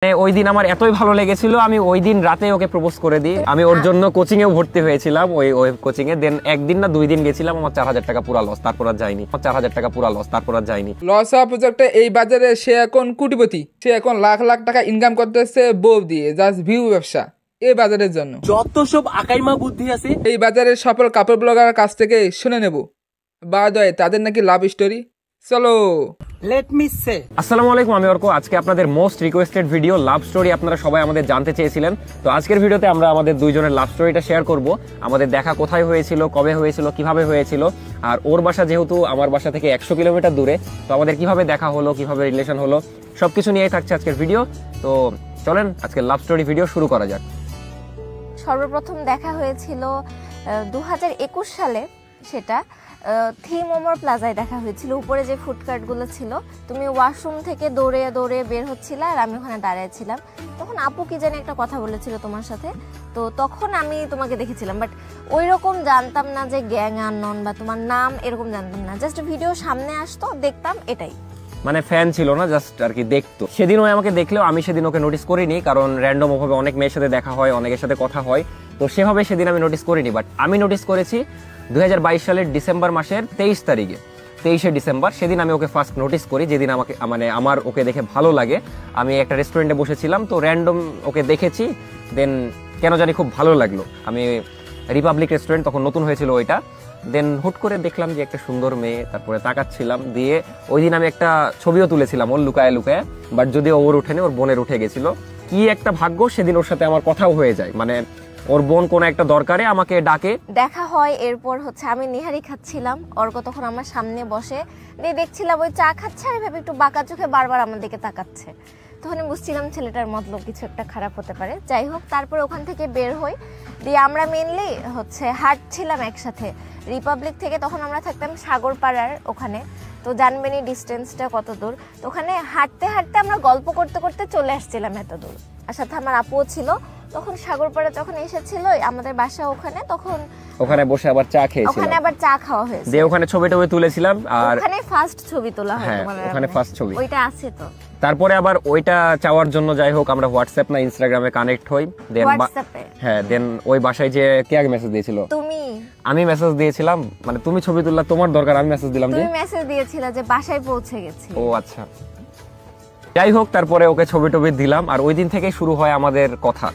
ওই দিন আমার এতই ভালো লেগেছিল, আমি ওই দিন রাতে ওকে প্রপোজ করে দিই। আমি ওর জন্য কোচিং এও ভর্তি হয়েছিলাম, ওই কোচিং এ। দেন একদিন না 2 দিন গেছিলাম, আমার 4000 টাকা পুরা লস, তারপর আর যাইনি। 4000 টাকা পুরা লস, তারপর আর যাইনি। লস হওয়া প্রজেক্টে এই বাজারে সে এখন কোটিপতি, সে এখন লাখ লাখ টাকা ইনকাম করতেছে বউ দিয়ে, জাস্ট ভিউ ব্যবসা এই বাজারের জন্য। যত সব আকাইমা বুদ্ধি আছে এই বাজারের সফল কাপড় ব্লগারের কাছ থেকে শুনে নেব বাদয় তাদের নাকি লাভ স্টোরি। চলো লেট মি সে। আসসালামু আলাইকুম, আমি অর্ক। আজকে আপনাদের most requested video love story, আপনারা সবাই আমাদের জানতে চেয়েছিলেন। তো আজকের ভিডিওতে আমরা আমাদের দুইজনের লাভ স্টোরিটা শেয়ার করব। আমাদের দেখা কোথায় হয়েছিল, কবে হয়েছিল, কিভাবে হয়েছিল, আর ওর বাসা যেহেতু আমার বাসা থেকে 100 কিলোমিটার দূরে, তো আমাদের কিভাবে দেখা হলো, কিভাবে রিলেশন হলো, সবকিছু নিয়েই থাকছে আজকের ভিডিও। তো চলেন আজকের লাভ স্টোরি ভিডিও শুরু করা যাক। সর্বপ্রথম দেখা হয়েছিল 2021 সালে, সেটা থিম ওমর প্লাজায় দেখা হয়েছিল। উপরে যে ফুডকার্টগুলো ছিল, তুমি ওয়াশরুম থেকে দৌড়ে দৌড়ে বের হচ্ছিলে আর আমি ওখানে দাঁড়িয়েছিলাম। তখন আপু কি জানি একটা কথা বলেছিল তোমার সাথে, তো তখন আমি তোমাকে দেখেছিলাম, বাট ওই রকম জানতাম না যে গ্যাং আননোন বা তোমার নাম, এরকম জানতাম না। জাস্ট ভিডিও সামনে আসতো, দেখতাম, এটাই। মানে ফ্যান ছিল না, জাস্ট আর কি দেখতো। সেদিন ও আমাকে দেখলেও আমি সেদিন ওকে নোটিস করিনি, কারণ র্যান্ডম ওভাবে অনেক মেয়ের সাথে দেখা হয়, অনেকের সাথে কথা হয়, তো সেভাবে সেদিন আমি নোটিস করিনি। বাট আমি নোটিস করেছি 2022 সালের ডিসেম্বর মাসের 23 তারিখে, 23শে ডিসেম্বর। সেদিন আমি ওকে ফার্স্ট নোটিস করি, যেদিন আমাকে আমার ওকে দেখে ভালো লাগে। আমি একটা রেস্টুরেন্টে বসেছিলাম, তো র্যান্ডম ওকে দেখেছি, দেন কেন জানি খুব ভালো লাগলো। আমি রিপাবলিক রেস্টুরেন্ট তখন নতুন হয়েছিল ওইটা, দেন হুট করে দেখলাম যে একটা সুন্দর মেয়ে, তারপরে তাকাচ্ছিলাম। দিয়ে ওই দিন আমি একটা ছবিও তুলেছিলাম ওর লুকায় লুকায়, বাট যদিও ওর উঠেনি, ওর বোনের উঠে গেছিল। কি একটা ভাগ্য, সেদিন ওর সাথে আমার কথাও হয়ে যায়। মানে ওর বোন কোন একটা দরকারে আমাকে ডাকে, দেখা হয়। এরপর হচ্ছে আমি নিহারি খাচ্ছিলাম, অর্ক তখন আমার সামনে বসে দিয়ে দেখছিলাম ওই চা খাচ্ছে, আর ভেবে একটু বাঁকা চোখে বারবার আমার দিকে তাকাচ্ছে। তখন আমি বুঝছিলাম ছেলেটার মতলব কিছু একটা খারাপ হতে পারে। যাই হোক, তারপর ওখান থেকে বের হই, দিয়ে আমরা মেনলি হচ্ছে হাঁটছিলাম একসাথে রিপাবলিক থেকে। তখন আমরা থাকতাম সাগরপাড়ার ওখানে, তো জানবেনই ডিস্টেন্সটা কত দূর। তো ওখানে হাঁটতে হাঁটতে আমরা গল্প করতে করতে চলে আসছিলাম এত দূর, আর সাথে আমার আপুও ছিল। তখন সাগরপাড়া যখন এসেছিল আমাদের বাসা ওখানে, তখন ওখানে বসে আবার চা খেয়েছিলাম, ওখানে আবার চা খাওয়া হয়েছে, দিয়ে ওখানে ছবি টবি তুলেছিলাম। আর ওখানে ফার্স্ট ছবি তোলা হয়, ওখানে ফার্স্ট ছবি ওইটা আছে। তো তারপরে আবার ওইটা চাওয়ার জন্য যাই হোক আমরা হোয়াটসঅ্যাপ না ইনস্টাগ্রামে কানেক্ট হই। দেন হ্যাঁ, দেন ওই বাসায় যে কে আগে মেসেজ দিয়েছিল? তুমি। আমি মেসেজ দিয়েছিলাম, মানে তুমি ছবি তুললা, তোমার দরকার, আমি মেসেজ দিলাম। তুমি মেসেজ দিয়েছিলা যে বাসায় পৌঁছে গেছি। ও আচ্ছা, যাই হোক, তারপরে ওকে ছবি টবি দিলাম, আর ওই দিন থেকে শুরু হয় আমাদের কথা।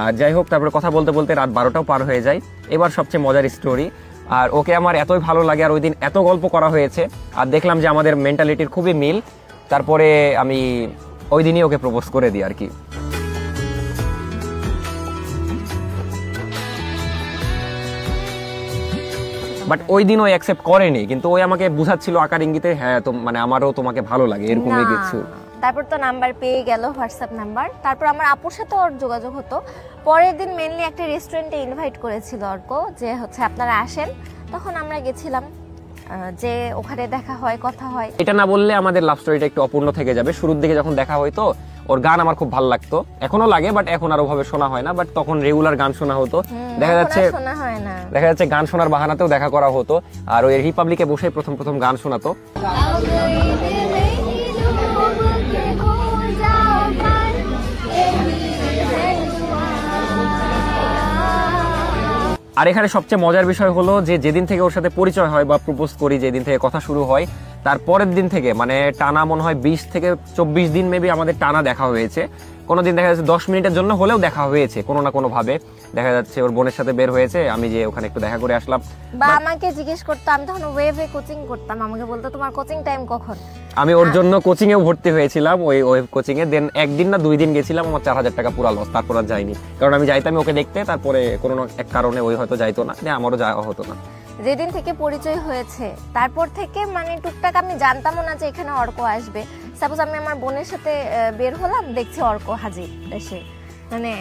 আর যাই হোক, তারপরে কথা বলতে বলতে রাত 12টাও পার হয়ে যায়। এবার সবচেয়ে মজার স্টোরি, আর ওকে আমার এতই ভালো লাগে, আর ওই দিন এত গল্প করা হয়েছে, আর দেখলাম যে আমাদের মেন্টালিটির খুবই মিল। তারপরে আমি ওই দিনই ওকে প্রপোজ করে দিই আর কি। বাট ওই দিন ওই অ্যাকসেপ্ট করেনি, কিন্তু ওই আমাকে বুঝাচ্ছিল আকার ইঙ্গিতে, হ্যাঁ তো মানে আমারও তোমাকে ভালো লাগে, এরকমই কিছু। তারপর তো নাম্বার পেয়ে গেল, হোয়াটসঅ্যাপ নাম্বার। তারপর আমার আপুর সাথে ওর যোগাযোগ হতো। পরের দিন মেনলি একটা রেস্টুরেন্টে ইনভাইট করেছিল অর্ক, যে হচ্ছে আপনারা আসেন। তখন আমরা গেছিলাম, যে ওখানে দেখা হয়, কথা হয়। এটা না বললে আমাদের লাভ স্টোরিটা একটু অপূর্ণ থেকে যাবে। শুরুর দিকে যখন দেখা হয়তো, ওর গান আমার খুব ভালো লাগতো, এখনো লাগে, বাট এখন আর ওভাবে শোনা হয় না। বাট তখন রেগুলার গান শোনা হতো, দেখা যাচ্ছে গান শোনার বাহানাতেও দেখা করা হতো। আর ওই রিপাবলিকে বসে প্রথম প্রথম গান শোনাতো। আর এখানে সবচেয়ে মজার বিষয় হলো যে যেদিন থেকে ওর সাথে পরিচয় হয় বা প্রপোজ করি, যেদিন থেকে কথা শুরু হয়, তার পরের দিন থেকে মানে টানা মনে হয় 20 থেকে 24 দিন মেবি আমাদের টানা দেখা হয়েছে। কোনোদিন দেখা যাচ্ছে 10 মিনিটের জন্য হলেও দেখা হয়েছে, কোনো না কোনো ভাবে। দেখা যাচ্ছে ওর বোনের সাথে বের হয়েছে, আমি যে ওখানে একটু দেখা করে আসলাম, বা আমাকে জিজ্ঞেস করতো, আমি তখন ওয়েভে কোচিং করতাম, আমাকে বলতো তোমার কোচিং টাইম কখন। আমি ওর জন্য কোচিং এও ভর্তি হয়েছিলাম, ওই ওয়েভ কোচিং এ। দেন একদিন না 2 দিন গেছিলাম, আমার 4000 টাকা পুরা লস, তারপর আর যাইনি। কারণ আমি যাইতাম ওকে দেখতে, তারপরে কোনো এক কারণে ওই হয়তো যাইতো না, আমারও যাওয়া হতো না। যেদিন থেকে পরিচয় হয়েছে তারপর থেকে মানে টুকটাক আমি জানতামও না যে এখানে অর্ক আসবে। সাপোজ আমি আমার বোনের সাথে বের হলাম, দেখছি অর্ক হাজির এসে, মানে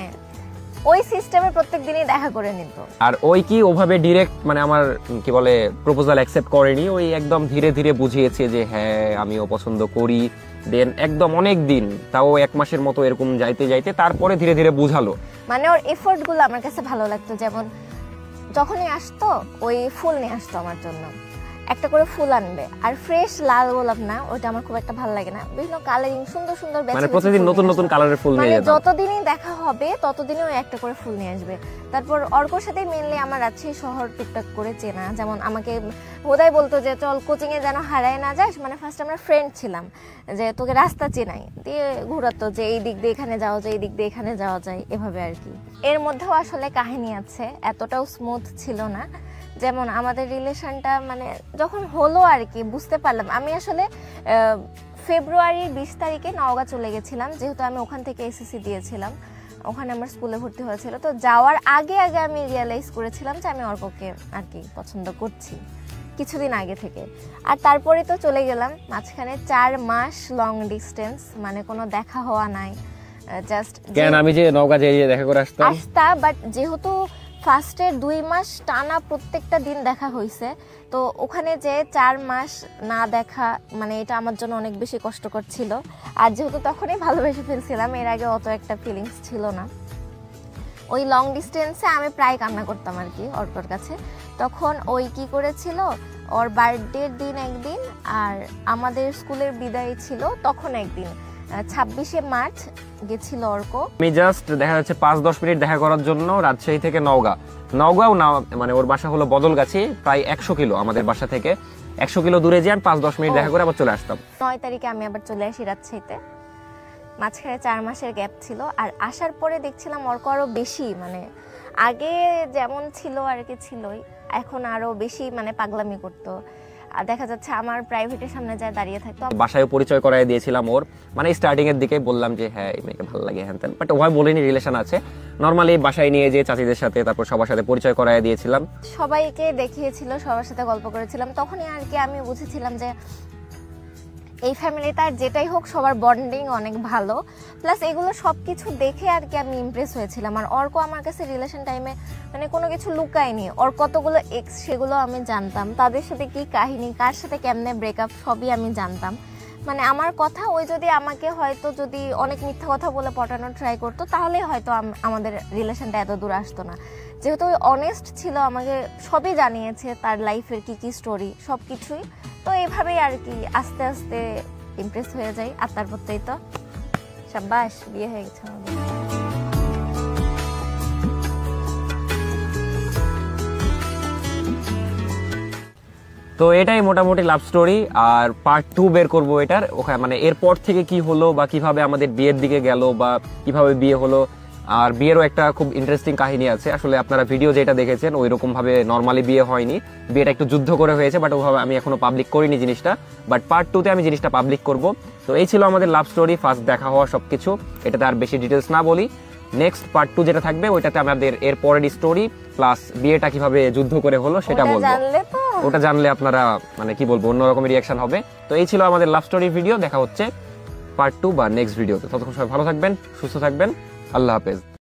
ওই সিস্টেমে প্রত্যেক দিনই দেখা করে নিত। আর ওই কি ওভাবে ডাইরেক্ট মানে আমার কি বলে প্রপোজাল অ্যাকসেপ্ট করেনি, ওই একদম ধীরে ধীরে বুঝিয়েছে যে হ্যাঁ আমিও পছন্দ করি। দেন একদম অনেক দিন, তাও 1 মাসের মতো এরকম যাইতে যাইতে তারপরে ধীরে ধীরে বুঝালো। মানে ওর এফোর্ট গুলো আমার কাছে ভালো লাগতো। যেমন যখনই আসতো ওই ফুল নিয়ে আসতো আমার জন্য, একটা করে ফুল আনবে, আর ফ্রেশ লাল গোলাপ না, ওটা আমার খুব একটা ভালো লাগে না, বিভিন্ন কালারিং সুন্দর সুন্দর মানে প্রতিদিন নতুন নতুন কালারের ফুল নিয়ে যেত। যতদিনই দেখা হবে ততদিনই ওই একটা করে ফুল নিয়ে আসবে। তারপর অর্কর সাথে মেইনলি আমার রাজশাহী শহর টুকটাক করে চেনা, যেমন আমাকে বোধহয় বলতো যে চল কোচিং এ যেন হারায় না যাস, মানে ফার্স্ট আমরা ফ্রেন্ড ছিলাম, যে তোকে রাস্তা চেনাই, দিয়ে ঘুরাতো যে এই দিক দিয়ে এখানে যাওয়া যায়, এই দিক দিয়ে এখানে যাওয়া যায়, এভাবে আর কি। এর মধ্যেও আসলে কাহিনী আছে, এতটাও স্মুথ ছিল না। যেমন আমাদের রিলেশনটা মানে যখন হলো আর কি বুঝতে পারলাম, আমি আসলে ফেব্রুয়ারির 20 তারিখে নওগাঁ চলে গেছিলাম, যেহেতু আমি ওখান থেকে এসএসসি দিয়েছিলাম, ওখানে আমার স্কুলে ভর্তি হয়েছিল। তো যাওয়ার আগে আগে আমি রিয়েলাইজ করেছিলাম যে আমি অর্ককে আর কি পছন্দ করছি, কিছুদিন আগে থেকে। আর তারপরে তো চলে গেলাম, মাঝখানে 4 মাস লং ডিস্টেন্স, মানে কোনো দেখা হওয়া নাই, জাস্ট কেন আমি যে নওগাঁ যে দেখা করে আসতাম, বাট যেহেতু ফার্স্টের 2 মাস টানা প্রত্যেকটা দিন দেখা হয়েছে, তো ওখানে যে 4 মাস না দেখা, মানে এটা আমার জন্য অনেক বেশি কষ্টকর ছিল। আর যেহেতু তখনই ভালোবেসে ফেলছিলাম, এর আগে অত একটা ফিলিংস ছিল না। ওই লং ডিস্টেন্সে আমি প্রায় কান্না করতাম আর কি অর্কর কাছে। তখন ওই কি করেছিল, ওর বার্থডের দিন একদিন, আর আমাদের স্কুলের বিদায় ছিল তখন একদিন, 26শে মার্চ গেছিল অর্ক। আমি জাস্ট দেখা যাচ্ছে 5-10 মিনিট দেখা করার জন্য রাজশাহী থেকে নওগাঁও না, মানে ওর বাসা হলো বদলগাছি, প্রায় 100 কিলো আমাদের বাসা থেকে, 100 কিলো দূরে যাই, 5-10 মিনিট দেখা করে আবার চলে আসতাম। 9 তারিখে আমি আবার চলে আসি রাজশাহীতে, মাঝখানে 4 মাসের গ্যাপ ছিল। আর আসার পরে দেখছিলাম অর্ক আরো বেশি, মানে আগে যেমন ছিল আর কি ছিলই, এখন আরো বেশি মানে পাগলামি করতো। আর দেখা যাচ্ছে আমার প্রাইভেটের সামনে যায় দাঁড়িয়ে থাকতো। বাসায় পরিচয় করাই দিয়েছিলাম ওর, মানে স্টার্টিং এর দিকে বললাম যে হ্যাঁ এই মেয়েকে ভালো লাগে হ্যান তেন, বাট ওভাবে বলিনি রিলেশন আছে। নর্মালি বাসায় নিয়ে যে চাচিদের সাথে তারপর সবার সাথে পরিচয় করাই দিয়েছিলাম, সবাইকে দেখিয়েছিল, সবার সাথে গল্প করেছিলাম। তখনই আর কি আমি বুঝেছিলাম যে এই ফ্যামিলিতে আর যেটাই হোক সবার বন্ডিং অনেক ভালো। প্লাস এগুলো সবকিছু দেখে আর কি আমি ইমপ্রেস হয়েছিলাম। আর অর্ক আমার কাছে রিলেশন টাইমে মানে কোনো কিছু লুকায়নি, ওর কতগুলো এক্স সেগুলো আমি জানতাম, তাদের সাথে কি কাহিনী, কার সাথে কেমনে ব্রেকআপ, সবই আমি জানতাম। মানে আমার কথা ওই যদি আমাকে হয়তো যদি অনেক মিথ্যা কথা বলে পটানোর ট্রাই করতো, তাহলে হয়তো আমাদের রিলেশনটা এত দূর আসতো না। যেহেতু ওই অনেস্ট ছিল, আমাকে সবই জানিয়েছে, তার লাইফের কি কি স্টোরি সব কিছুই। তো এইভাবেই আর কি আস্তে আস্তে ইমপ্রেস হয়ে যায়। আর তারপরতেই তো সাব্বাস, বিয়ে হয়ে গেছে আমাদের। তো এটাই মোটামুটি লাভ স্টোরি। আর পার্ট 2 বের করবো এটার, ওখানে মানে এরপর থেকে কি হলো বা কিভাবে আমাদের বিয়ের দিকে গেল বা কিভাবে বিয়ে হলো। আর বিয়েরও একটা খুব ইন্টারেস্টিং কাহিনী আছে। আসলে আপনারা ভিডিও যেটা দেখেছেন ওই রকম ভাবে নর্মালি বিয়ে হয়নি, বিয়েটা একটু যুদ্ধ করে হয়েছে, বাট ওভাবে আমি এখনো পাবলিক করিনি জিনিসটা। বাট পার্ট 2 তে আমি জিনিসটা পাবলিক করব। তো এই ছিল আমাদের লাভ স্টোরি, ফার্স্ট দেখা হওয়া সবকিছু। এটাতে আর বেশি ডিটেলস না বলি, নেক্সট পার্ট 2 যেটা থাকবে ওইটাতে আমাদের এর পরের স্টোরি প্লাস বিয়েটা কিভাবে যুদ্ধ করে হলো সেটা বলবো। ওটা জানলে আপনারা মানে কি বলবো অন্যরকম রিঅ্যাকশন হবে। তো এই ছিল আমাদের লাভ স্টোরি ভিডিও। দেখা হচ্ছে পার্ট 2 বা নেক্সট ভিডিওতে। ততক্ষণ সবাই ভালো থাকবেন, সুস্থ থাকবেন, আল্লাহ হাফেজ।